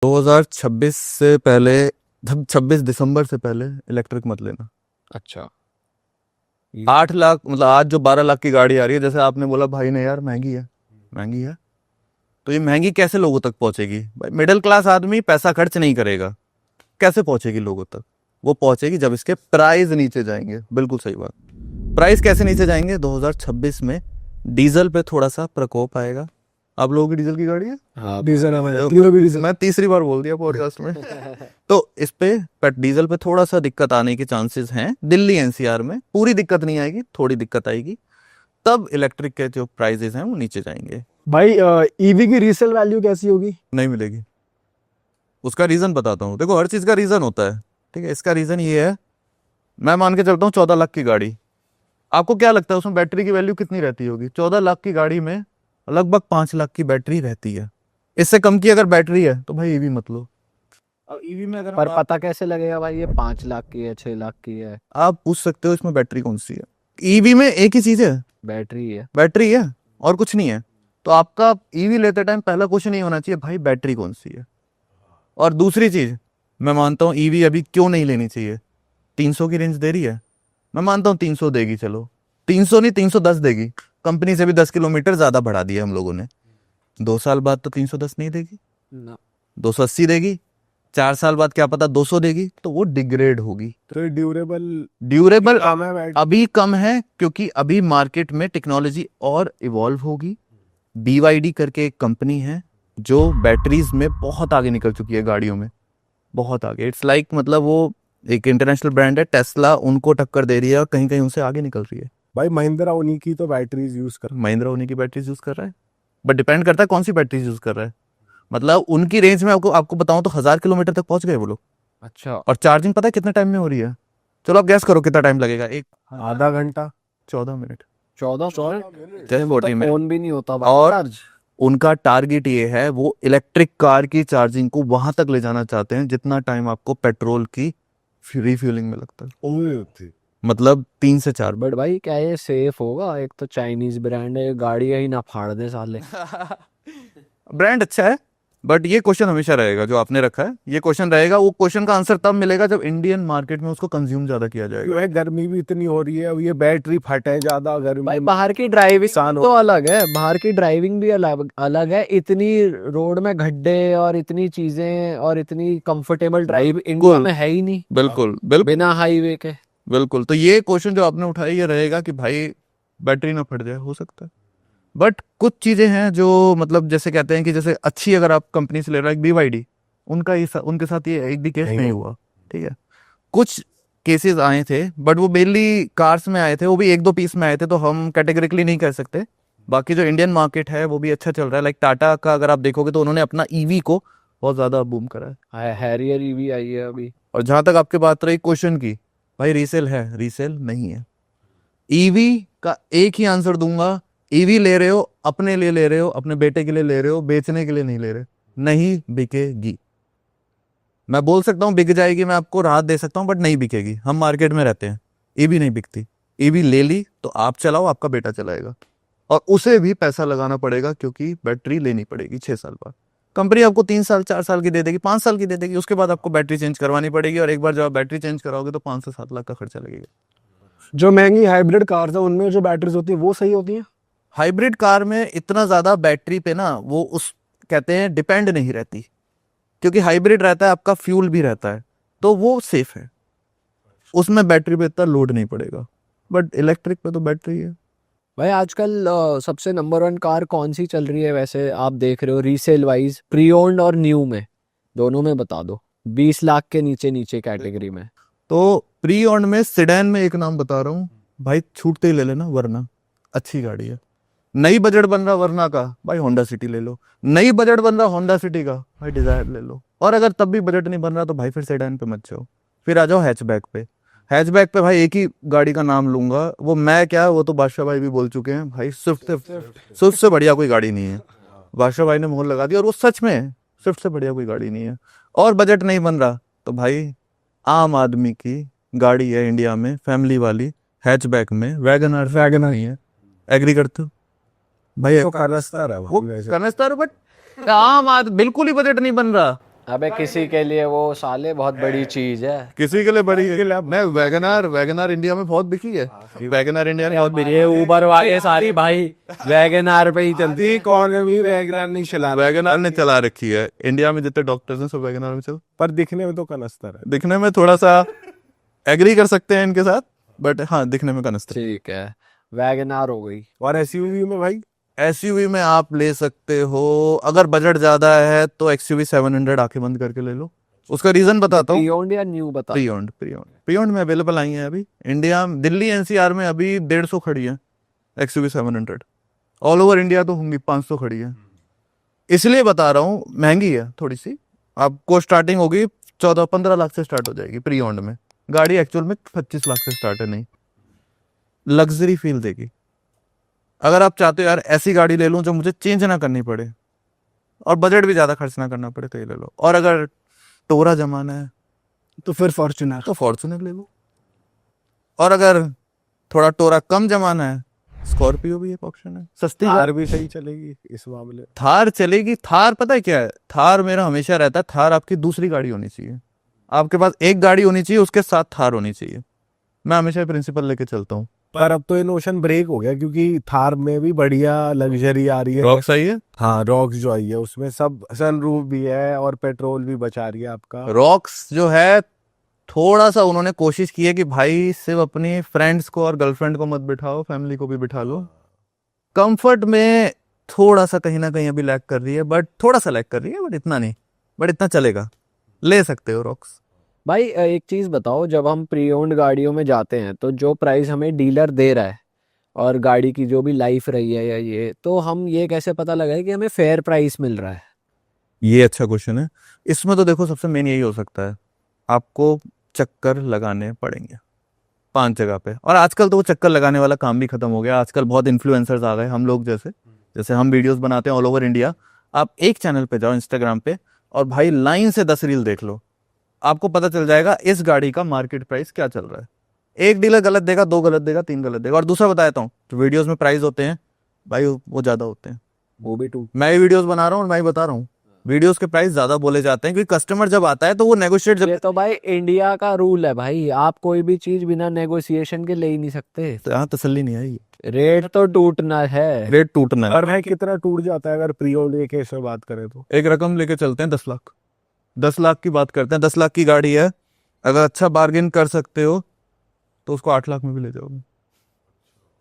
2026 से पहले 26 दिसंबर से पहले इलेक्ट्रिक मत लेना। अच्छा 8 लाख मतलब आज जो 12 लाख की गाड़ी आ रही है, जैसे आपने बोला भाई ने यार महंगी है, तो ये महंगी कैसे लोगों तक पहुंचेगी भाई? मिडिल क्लास आदमी पैसा खर्च नहीं करेगा, कैसे पहुंचेगी लोगों तक? वो पहुंचेगी जब इसके प्राइस नीचे जाएंगे। बिल्कुल सही बात। प्राइस कैसे नीचे जाएंगे? 2026 में डीजल पे थोड़ा सा प्रकोप आएगा। आप लोगों की डीजल की गाड़ी है? हाँ डीजल हमारे तीनों भी डीजल। मैं तीसरी बार बोल दिया पॉडकास्ट में। तो इस पे डीजल पे थोड़ा सा दिक्कत आने के चांसेस हैं। दिल्ली एनसीआर में पूरी दिक्कत नहीं आएगी, थोड़ी दिक्कत आएगी, तब इलेक्ट्रिक के जो प्राइसेस हैं वो नीचे जाएंगे। भाई ईवी की रीसेल वैल्यू कैसी होगी? नहीं मिलेगी। उसका रीजन बताता हूँ। देखो हर चीज का रीजन होता है, ठीक है? इसका रीजन ये है, मैं मान के चलता हूँ 14 लाख की गाड़ी, आपको क्या लगता है उसमें बैटरी की वैल्यू कितनी रहती होगी? 14 लाख की गाड़ी में लगभग 5 लाख की बैटरी रहती है। इससे कम की अगर बैटरी है तो भाई ईवी मत लो। अब ईवी में अगर पर पता कैसे लगेगा भाई ये 5 लाख की है 6 लाख की है? आप पूछ सकते हो इसमें बैटरी कौन सी है। ईवी में एक ही चीज है, बैटरी है। बैटरी है और कुछ नहीं है। तो आपका ईवी लेते टाइम पहला क्वेश्चन नहीं होना चाहिए भाई बैटरी कौन सी है। और दूसरी चीज, मैं मानता हूँ ईवी अभी क्यों नहीं लेनी चाहिए। 300 की रेंज दे रही है, मैं मानता हूँ 300 देगी, चलो 300 नहीं 310 देगी। कंपनी से भी 10 किलोमीटर ज्यादा बढ़ा दिया हम लोगों ने। 2 साल बाद तो 310 नहीं देगी, ना 280 देगी। 4 साल बाद क्या पता 200 देगी, तो वो डिग्रेड होगी। तो ड्यूरेबल ड्यूरेबल कम है बैटरी। अभी कम है क्योंकि अभी मार्केट में टेक्नोलॉजी और इवॉल्व होगी। BYD करके एक कंपनी है जो बैटरीज में बहुत आगे निकल चुकी है, गाड़ियों में बहुत आगे। इट्स लाइक मतलब वो एक इंटरनेशनल ब्रांड है, टेस्ला उनको टक्कर दे रही है और कहीं कहीं उनसे आगे निकल रही है। भाई महिंद्रा उन्हीं की तो बैटरीज यूज कर। महिंद्रा उन्हीं की बैटरीज यूज कर रहा है, बट डिपेंड करता है कौन सी बैटरीज यूज कर रहा है। मतलब उनकी रेंज में आपको बताऊं तो 1000 किलोमीटर तक पहुंच गए वो लोग। अच्छा और चार्जिंग पता है कितने टाइम में हो रही है? चलो आप गैस करो कितना टाइम लगेगा। एक आधा घंटा 14 मिनट 14 जैसे 40 मिनट। फोन भी नहीं होता भाई और चार्ज। उनका टारगेट ये है, वो इलेक्ट्रिक कार की चार्जिंग को वहां तक ले जाना चाहते हैं जितना टाइम आपको पेट्रोल की रिफ्यूलिंग में लगता है। मतलब 3 से 4 बट भाई क्या ये सेफ होगा? एक तो चाइनीज ब्रांड है, गाड़ी ही ना फाड़ दे साले। ब्रांड अच्छा है, बट ये क्वेश्चन हमेशा रहेगा जो आपने रखा है। ये क्वेश्चन रहेगा, वो क्वेश्चन का आंसर तब मिलेगा जब इंडियन मार्केट में उसको कंज्यूम ज्यादा किया जाएगा। क्यों है, गर्मी भी इतनी हो रही है, अब ये बैटरी फटे ज्यादा गर्मी भाई बाहर की ड्राइविंग नुकसान हो। तो अलग है, बाहर की ड्राइविंग भी अलग है। इतनी रोड में गड्ढे और इतनी चीजें और इतनी कंफर्टेबल ड्राइव इंडिया में है ही नहीं। बिल्कुल बिल्कुल बिना हाईवे के। बिल्कुल। तो ये क्वेश्चन जो आपने उठाया ये रहेगा कि भाई बैटरी ना फट जाए, हो सकता है। बट कुछ चीजें हैं जो मतलब जैसे कहते हैं कि जैसे अच्छी अगर आप कंपनी से ले रहे हो, BYD, उनके साथ ये एक भी केस नहीं हुआ, ठीक है? कुछ केसेस आए थे बट वो मेनली कार्स में आए थे, वो भी 1-2 पीस में आए थे, तो हम कैटेगरिकली नहीं कह सकते। बाकी जो इंडियन मार्केट है वो भी अच्छा चल रहा है। लाइक टाटा का अगर आप देखोगे तो उन्होंने अपना ईवी को बहुत ज्यादा बूम करा है। हैरियर ईवी आई है अभी। और जहां तक आपके बात रही क्वेश्चन की, भाई रीसेल है, रीसेल नहीं है। ईवी का एक ही आंसर दूंगा, ईवी ले रहे हो अपने लिए ले रहे हो, अपने बेटे के लिए ले रहे हो, बेचने के लिए नहीं ले रहे, नहीं बिकेगी। मैं बोल सकता हूँ बिक जाएगी, मैं आपको राहत दे सकता हूँ, बट नहीं बिकेगी। हम मार्केट में रहते हैं, ईवी नहीं बिकती। ईवी ले ली तो आप चलाओ, आपका बेटा चलाएगा, और उसे भी पैसा लगाना पड़ेगा क्योंकि बैटरी लेनी पड़ेगी 6 साल बाद। कंपनी आपको 3 साल 4 साल की दे देगी, 5 साल की दे देगी, उसके बाद आपको बैटरी चेंज करवानी पड़ेगी। और एक बार जब आप बैटरी चेंज कराओगे तो 5 से 7 लाख का खर्चा लगेगा। जो महंगी हाइब्रिड कार्स है उनमें जो बैटरीज होती है वो सही होती है? हाइब्रिड कार में इतना ज्यादा बैटरी पे ना वो उस कहते हैं डिपेंड नहीं रहती, क्योंकि हाइब्रिड रहता है आपका फ्यूल भी रहता है, तो वो सेफ है, उसमें बैटरी पे इतना लोड नहीं पड़ेगा। बट इलेक्ट्रिक पे तो बैटरी है। भाई आजकल सबसे नंबर 1 कार कौन सी चल रही है वैसे आप देख रहे हो रीसेल वाइज, प्री ओन्ड और न्यू में? दोनों में बता दो, 20 लाख के नीचे नीचे कैटेगरी में। तो प्री ऑन में सिडैन में एक नाम बता रहा हूँ भाई, छूटते ही ले लेना, वरना अच्छी गाड़ी है। नई बजट बन रहा वरना का, भाई होंडा सिटी ले लो। नई बजट बन रहा होंडा सिटी का, भाई डिजायर ले लो। और अगर तब भी बजट नहीं बन रहा तो भाई फिर सेडान पे मत जाओ, फिर आ जाओ हैचबैक पे। हैचबैक पे भाई एक ही गाड़ी का नाम लूंगा, वो मैं क्या, वो तो बादशाह भाई भी बोल चुके हैं भाई, स्विफ्ट से बढ़िया कोई गाड़ी नहीं है। बादशाह भाई ने मोहर लगा दी और वो सच में है, स्विफ्ट से बढ़िया कोई गाड़ी नहीं है। और बजट नहीं बन रहा तो भाई आम आदमी की गाड़ी है इंडिया में, फैमिली वाली, हैचबैक में वैगनर ही है। एग्री करते हो भाई? तो कारस्तार है वो कनस्तर, बट आम आदमी बिल्कुल ही बजट नहीं बन रहा, अबे किसी के लिए वो साले बहुत बड़ी चीज है। किसी के लिए बड़ी है। मैं वैगनार इंडिया में बहुत बिकी है। वैगनार इंडिया में बहुत बिकी ये ऊबर वाले सारी भाई वैगनार पे ही चलती है, कौन भी वैगनार नहीं चला। वैगनार ने चला रखी है। इंडिया में जितने डॉक्टर्स हैं सब वैगनार में चल। पर दिखने में तो कनस्तर है। दिखने में थोड़ा सा एग्री कर सकते हैं इनके साथ, बट हाँ दिखने में कनस्तर। ठीक है, वैगनार हो गई। और एसयूवी में भाई एसयूवी में आप ले सकते हो, अगर बजट ज्यादा है तो एक्सयूवी 700 आंखें बंद करके ले लो। उसका रीजन बताता हूँ। प्री ओन्ड या न्यू बता। प्री ओन्ड में अवेलेबल आई है अभी इंडिया, दिल्ली एनसीआर में अभी 150 खड़ी है एक्सयूवी 700। ऑल ओवर इंडिया तो होंगी 500 खड़ी है। इसलिए बता रहा हूँ महंगी है थोड़ी सी। आपको स्टार्टिंग होगी 14-15 लाख से स्टार्ट हो जाएगी प्री ओन्ड में। गाड़ी एक्चुअल में 25 लाख से स्टार्ट है। नहीं, लग्जरी फील देगी। अगर आप चाहते हो यार ऐसी गाड़ी ले लूं जो मुझे चेंज ना करनी पड़े और बजट भी ज्यादा खर्च ना करना पड़े तो ये ले लो। और अगर टोरा जमाना है तो फिर फॉर्च्यूनर। तो फॉर्च्यूनर ले लो। और अगर थोड़ा टोरा कम जमाना है, स्कॉर्पियो भी एक ऑप्शन है, सस्ती थार भी सही चलेगी इस मामले। थार चलेगी। थार पता है क्या है, थार मेरा हमेशा रहता है, थार आपकी दूसरी गाड़ी होनी चाहिए। आपके पास एक गाड़ी होनी चाहिए, उसके साथ थार होनी चाहिए। मैं हमेशा प्रिंसिपल लेके चलता हूँ। पर अब तो ये नोशन ब्रेक हो गया क्योंकि थार में भी बढ़िया लग्जरी आ रही है। रॉक सही है। हाँ, रॉक्स जो आई है उसमें सब सनरूफ भी है और पेट्रोल भी बचा रही है आपका। रॉक्स जो है थोड़ा सा उन्होंने कोशिश की है कि भाई सिर्फ अपनी फ्रेंड्स को और गर्लफ्रेंड को मत बिठाओ, फैमिली को भी बिठा लो। कंफर्ट में थोड़ा सा कहीं ना कहीं अभी लैग कर रही है, बट थोड़ा सा लैग कर रही है, बट इतना नहीं, बट इतना चलेगा। ले सकते हो रॉक्स। भाई एक चीज बताओ, जब हम प्री ओन्ड गाड़ियों में जाते हैं तो जो प्राइस हमें डीलर दे रहा है और गाड़ी की जो भी लाइफ रही है या ये, तो हम ये कैसे पता लगाए कि हमें फेयर प्राइस मिल रहा है? ये अच्छा क्वेश्चन है। इसमें तो देखो सबसे मेन यही हो सकता है, आपको चक्कर लगाने पड़ेंगे 5 जगह पे। और आजकल तो वो चक्कर लगाने वाला काम भी खत्म हो गया। आजकल बहुत इन्फ्लुएंसर्स आ गए, हम लोग जैसे हम वीडियोस बनाते हैं ऑल ओवर इंडिया। आप एक चैनल पे जाओ इंस्टाग्राम पे और भाई लाइन से 10 रील देख लो, आपको पता चल जाएगा इस गाड़ी का मार्केट प्राइस क्या चल रहा है। एक डीलर गलत देगा, 2 गलत देगा, 3 गलत देगा। और दूसरा बताता हूँ, जो वीडियोस में प्राइस होते हैं भाई वो ज्यादा होते हैं। वो भी टू मैं ही वीडियोस बना रहा हूँ और मैं ही बता रहा हूँ, वीडियोस के प्राइस ज्यादा बोले जाते हैं क्योंकि कस्टमर जब आता है तो वो नेगोशिएट ये तो भाई इंडिया का रूल है भाई, आप कोई भी चीज बिना नेगोशिएशन के ले ही नहीं सकते। यहाँ तसल्ली नहीं आई, रेट तो टूटना है। रेट टूटना है। और भाई कितना टूट जाता है अगर प्री ओन्ड के केस में बात करें तो? एक रकम लेके चलते हैं 10 लाख। 10 लाख की बात करते हैं। 10 लाख की गाड़ी है, अगर अच्छा बार्गेन कर सकते हो तो उसको 8 लाख में भी ले जाओगे,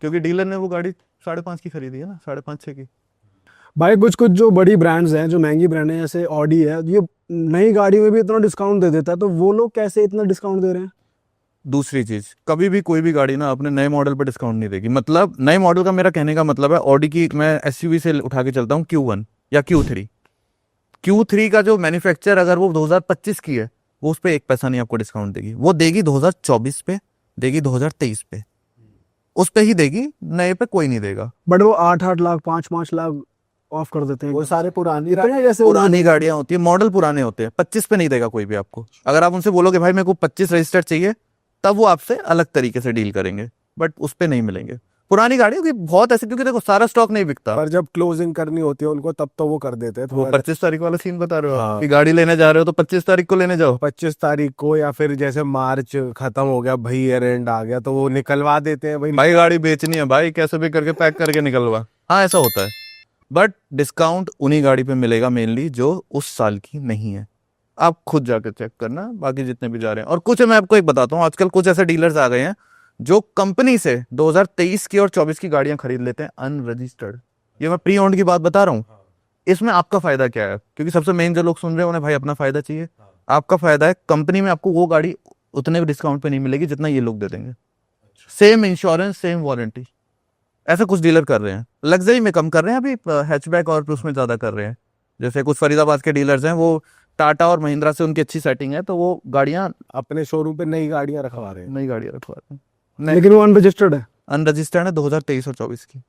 क्योंकि डीलर ने वो गाड़ी 5.5 की खरीदी है ना, 5.5-6 की। भाई कुछ कुछ जो बड़ी ब्रांड्स हैं, जो महंगी ब्रांड है, जैसे ऑडी है, ये नई गाड़ी में भी इतना डिस्काउंट दे देता है, तो वो लोग कैसे इतना डिस्काउंट दे रहे हैं? दूसरी चीज, कभी भी कोई भी गाड़ी ना अपने नए मॉडल पर डिस्काउंट नहीं देगी। मतलब नए मॉडल का मेरा कहने का मतलब है, ऑडी की मैं एसयूवी से उठा के चलता हूँ Q1 या Q3 का जो मैन्युफैक्चर अगर वो 2025 की है, वो उस पर 1 पैसा नहीं आपको डिस्काउंट देगी। वो देगी 2024 पे, देगी 2023 पे, उस पे ही देगी, नए पे कोई नहीं देगा। बट वो 8-8 लाख 5-5 लाख ऑफ कर देते हैं। वो सारे पुरानी इतने जैसे पुरानी गाड़ियां होती है, मॉडल पुराने होते हैं, 25 पे नहीं देगा कोई भी आपको। अगर आप उनसे बोलोगे भाई मेरे को 25 रजिस्टर्ड चाहिए, तब वो आपसे अलग तरीके से डील करेंगे, बट उस पे नहीं मिलेंगे। पुरानी गाड़ियों की बहुत ऐसे, क्योंकि देखो सारा स्टॉक नहीं बिकता। पर जब क्लोजिंग करनी होती है उनको, तब तो वो कर देते हैं। वो 25 तारीख वाला सीन बता रहे हो हाँ। आप, कि गाड़ी लेने जा रहे हो तो 25 तारीख को लेने जाओ। 25 तारीख को, या फिर जैसे मार्च खत्म हो गया भाई, ईयर एंड आ गया, तो वो निकलवा देते हैं भाई गाड़ी बेचनी है भाई, कैसे भी करके पैक करके निकलवा। हाँ ऐसा होता है, बट डिस्काउंट उन्हीं गाड़ी पे मिलेगा मेनली जो उस साल की नहीं है। आप खुद जाकर चेक करना, बाकी जितने भी जा रहे हैं। और कुछ मैं आपको एक बताता हूँ, आजकल कुछ ऐसे डीलर्स आ गए हैं जो कंपनी से 2023 की और 24 की गाड़ियां खरीद लेते हैं अनरजिस्टर्ड। ये मैं प्री ओन्ड की बात बता रहा हूँ। इसमें आपका फायदा क्या है? क्योंकि सबसे मेन जो लोग सुन रहे हैं उन्हें भाई अपना फायदा चाहिए। आपका फायदा है, कंपनी में आपको वो गाड़ी उतने भी डिस्काउंट पे नहीं मिलेगी जितना ये लोग दे देंगे। Same insurance, same warranty. ऐसा कुछ डीलर कर रहे हैं, लग्जरी में कम कर रहे हैं अभी, हैचबैक और उसमें ज्यादा कर रहे हैं। जैसे कुछ फरीदाबाद के डीलर्स हैं, वो टाटा और महिंद्रा से उनकी अच्छी सेटिंग है, तो वो गाड़ियां अपने शोरूम पे नई गाड़ियां रखवा रहे हैं। नई गाड़ियां रखवाते हैं। लेकिन वो अनरजिस्टर्ड है। अनरजिस्टर्ड है 2023 और 24 की।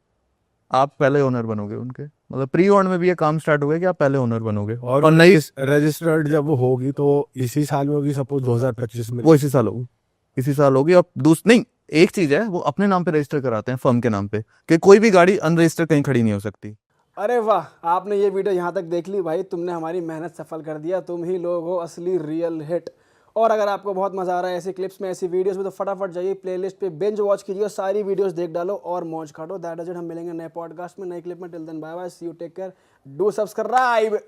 आप पहले ओनर बनोगे उनके, मतलब प्री ओन्ड में भी ये काम स्टार्ट हो गया कि आप पहले ओनर बनोगे। और नई रजिस्टर्ड जब वो होगी तो इसी साल में होगी, सपोज 2025 में। वो इसी साल होगी, इसी साल होगी। और नहीं, एक चीज है, वो अपने नाम पे रजिस्टर कराते हैं फर्म के नाम पे, कि कोई भी गाड़ी अनरजिस्टर्ड कहीं खड़ी नहीं हो सकती। अरे वाह, आपने ये वीडियो यहाँ तक देख ली भाई, तुमने हमारी मेहनत सफल कर दिया। तुम ही लोग हो असली रियल हिट। और अगर आपको बहुत मजा आ रहा है ऐसी क्लिप्स में, ऐसी वीडियोस में, तो फटाफट जाइए प्लेलिस्ट पे बिंज वॉच कीजिए, सारी वीडियोस देख डालो और मौज काटो। That is it. हम मिलेंगे नए पॉडकास्ट में, नई क्लिप में। Till then bye bye, see you, take care, do subscribe.